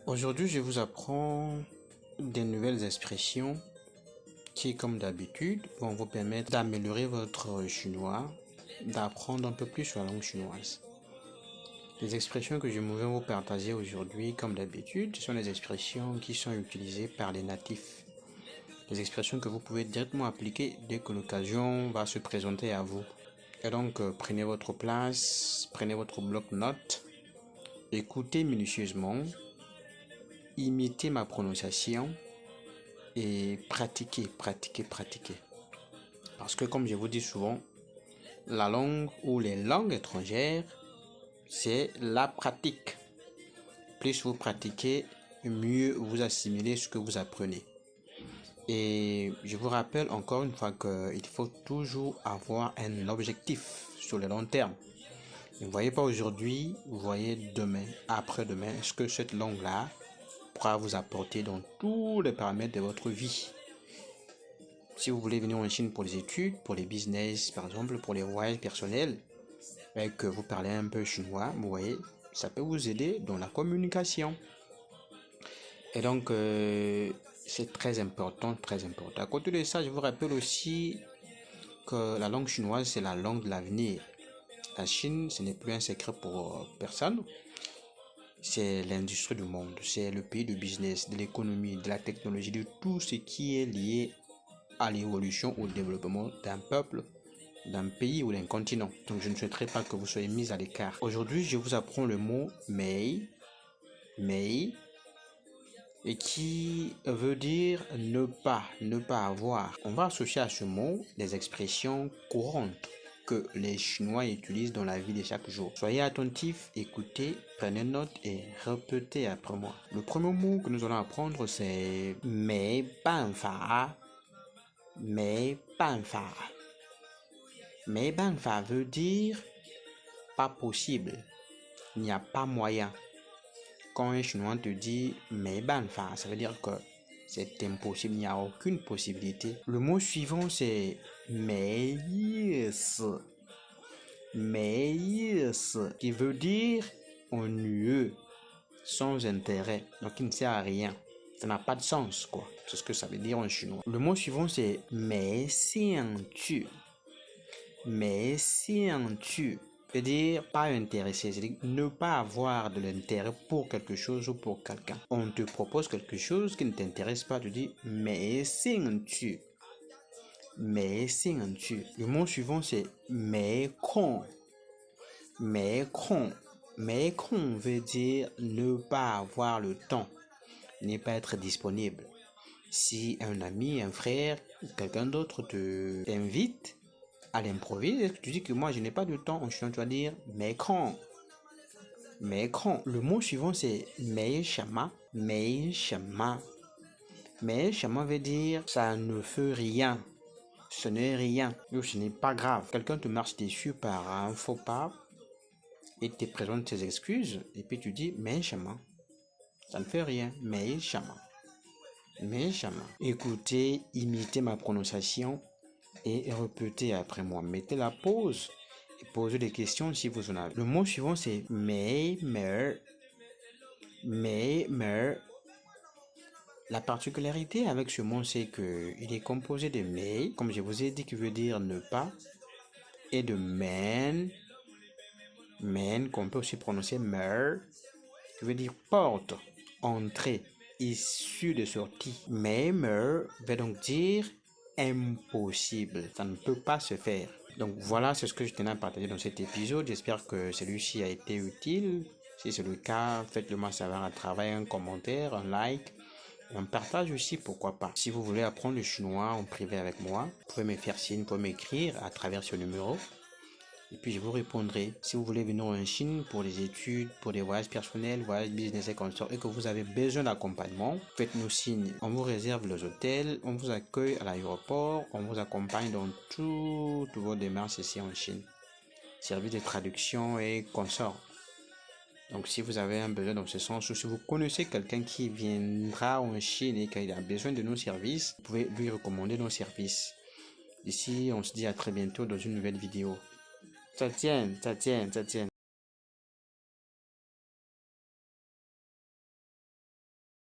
Aujourd'hui, je vous apprends des nouvelles expressions qui, comme d'habitude, vont vous permettre d'améliorer votre chinois, d'apprendre un peu plus sur la langue chinoise. Les expressions que je vais vous partager aujourd'hui, comme d'habitude, ce sont des expressions qui sont utilisées par les natifs. Des expressions que vous pouvez directement appliquer dès que l'occasion va se présenter à vous. Et donc, prenez votre place, prenez votre bloc-notes, écoutez minutieusement, imitez ma prononciation et pratiquez. Parce que comme je vous dis souvent, la langue ou les langues étrangères, c'est la pratique. Plus vous pratiquez, mieux vous assimilez ce que vous apprenez. Et je vous rappelle encore une fois qu'il faut toujours avoir un objectif sur le long terme. Ne voyez pas aujourd'hui, vous voyez demain, après-demain. Est-ce que cette langue-là pourra vous apporter dans tous les paramètres de votre vie? Si vous voulez venir en Chine pour les études, pour les business, par exemple, pour les voyages personnels, et que vous parlez un peu chinois, vous voyez, ça peut vous aider dans la communication. Et donc, c'est très important, très important. À côté de ça, je vous rappelle aussi que la langue chinoise, c'est la langue de l'avenir. La Chine, ce n'est plus un secret pour personne. C'est l'industrie du monde, c'est le pays du business, de l'économie, de la technologie, de tout ce qui est lié à l'évolution ou au développement d'un peuple, d'un pays ou d'un continent. Donc je ne souhaiterais pas que vous soyez mis à l'écart. Aujourd'hui, je vous apprends le mot mei, et qui veut dire ne pas avoir. On va associer à ce mot des expressions courantes que les Chinois utilisent dans la vie de chaque jour. Soyez attentifs, écoutez, prenez note et répétez après moi. Le premier mot que nous allons apprendre, c'est mei ban fa. Mei ban fa. Mei ban fa veut dire pas possible, il n'y a pas moyen. Quand un Chinois te dit mei ban fa, ça veut dire que c'est impossible, il n'y a aucune possibilité. Le mot suivant c'est mei yi si. Mei yi si, qui veut dire ennuyeux, sans intérêt, donc il ne sert à rien. Ça n'a pas de sens, quoi. C'est ce que ça veut dire en chinois. Le mot suivant c'est mei xian tu. Mei xian tu veut dire pas intéressé, c'est-à-dire ne pas avoir de l'intérêt pour quelque chose ou pour quelqu'un. On te propose quelque chose qui ne t'intéresse pas, tu dis mei xian tu. Mei xian tu. Le mot suivant c'est mei kong. Mei kong. Mei kong veut dire ne pas avoir le temps, ne pas être disponible. Si un ami, un frère, quelqu'un d'autre t'invite à l'improviste, tu dis que moi je n'ai pas de temps, en chinois tu vas dire mei kong. Mei kong. Le mot suivant c'est mei shama. Mei shama. Mei shama veut dire ça ne fait rien. Ce n'est rien. Ou ce n'est pas grave. Quelqu'un te marche dessus par un faux pas et te présente ses excuses et puis tu dis mei shama. Ça ne fait rien. Mei shama. Mei shama. Écoutez, imitez ma prononciation et répétez après moi. Mettez la pause et posez des questions si vous en avez. Le mot suivant c'est mei mer. Mei mer. La particularité avec ce mot c'est que il est composé de mei, comme je vous ai dit, qui veut dire ne pas, et de men, qu'on peut aussi prononcer mer, qui veut dire porte, entrée, issue de sortie. Mei mer veut donc dire impossible, ça ne peut pas se faire. Donc voilà, c'est ce que je tenais à partager dans cet épisode. J'espère que celui-ci a été utile. Si c'est le cas, faites-le moi savoir à travers un commentaire, un like, un partage aussi, pourquoi pas. Si vous voulez apprendre le chinois en privé avec moi, vous pouvez me faire signe, vous pouvez m'écrire à travers ce numéro. Et puis je vous répondrai. Si vous voulez venir en Chine pour les études, pour des voyages personnels, voyages business et consorts, et que vous avez besoin d'accompagnement, faites-nous signe. On vous réserve les hôtels, on vous accueille à l'aéroport, on vous accompagne dans toutes vos démarches ici en Chine. Service de traduction et consorts. Donc si vous avez un besoin dans ce sens, ou si vous connaissez quelqu'un qui viendra en Chine et qu'il a besoin de nos services, vous pouvez lui recommander nos services. Ici, on se dit à très bientôt dans une nouvelle vidéo. 再见，再见，再见。